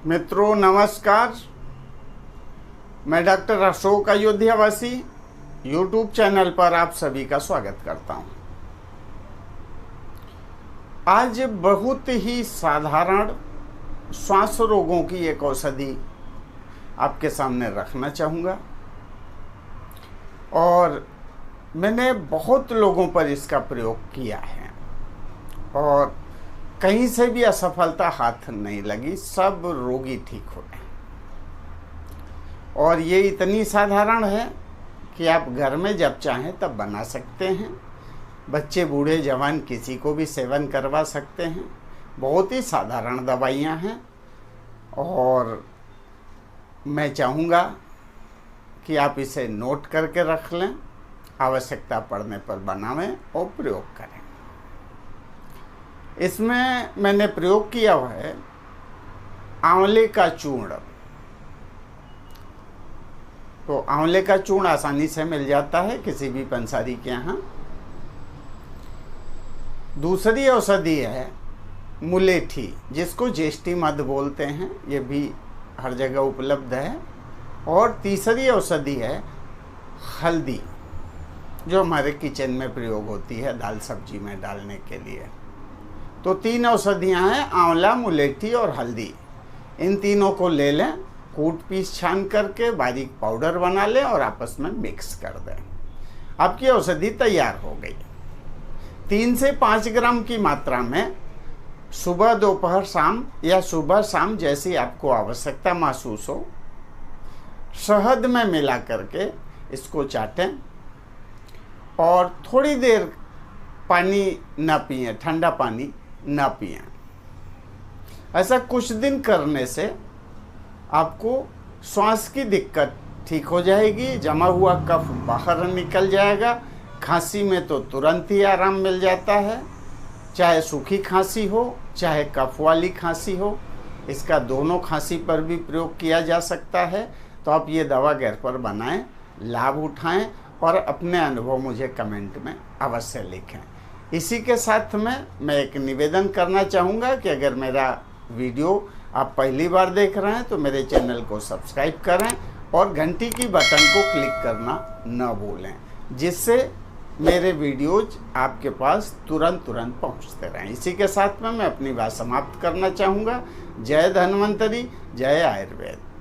मित्रों नमस्कार। मैं डॉक्टर अशोक अयोध्यावासी यूट्यूब चैनल पर आप सभी का स्वागत करता हूं। आज बहुत ही साधारण श्वास रोगों की एक औषधि आपके सामने रखना चाहूँगा और मैंने बहुत लोगों पर इसका प्रयोग किया है और कहीं से भी असफलता हाथ नहीं लगी, सब रोगी ठीक हो गए। और ये इतनी साधारण है कि आप घर में जब चाहें तब बना सकते हैं। बच्चे बूढ़े जवान किसी को भी सेवन करवा सकते हैं। बहुत ही साधारण दवाइयाँ हैं और मैं चाहूँगा कि आप इसे नोट करके रख लें, आवश्यकता पड़ने पर बनावें और प्रयोग करें। इसमें मैंने प्रयोग किया हुआ है आंवले का चूर्ण। तो आंवले का चूर्ण आसानी से मिल जाता है किसी भी पंसारी के यहाँ। दूसरी औषधि है मुलेठी, जिसको ज्येष्ठी मध बोलते हैं, ये भी हर जगह उपलब्ध है। और तीसरी औषधि है हल्दी, जो हमारे किचन में प्रयोग होती है दाल सब्जी में डालने के लिए। तो तीन औषधियाँ हैं, आंवला, मुलेठी और हल्दी। इन तीनों को ले लें, कूट पीस छान करके बारीक पाउडर बना लें और आपस में मिक्स कर दें। आपकी औषधि तैयार हो गई। 3 से 5 ग्राम की मात्रा में सुबह दोपहर शाम या सुबह शाम जैसी आपको आवश्यकता महसूस हो, शहद में मिला करके इसको चाटें और थोड़ी देर पानी ना पिएं, ठंडा पानी ना पिएं। ऐसा कुछ दिन करने से आपको श्वास की दिक्कत ठीक हो जाएगी, जमा हुआ कफ बाहर निकल जाएगा। खांसी में तो तुरंत ही आराम मिल जाता है, चाहे सूखी खांसी हो चाहे कफ वाली खांसी हो। इसका दोनों खांसी पर भी प्रयोग किया जा सकता है। तो आप ये दवा घर पर बनाएं, लाभ उठाएं और अपने अनुभव मुझे कमेंट में अवश्य लिखें। इसी के साथ में मैं एक निवेदन करना चाहूँगा कि अगर मेरा वीडियो आप पहली बार देख रहे हैं तो मेरे चैनल को सब्सक्राइब करें और घंटी की बटन को क्लिक करना न भूलें, जिससे मेरे वीडियोज आपके पास तुरंत पहुंचते रहें। इसी के साथ में मैं अपनी बात समाप्त करना चाहूँगा। जय धन्वंतरी, जय आयुर्वेद।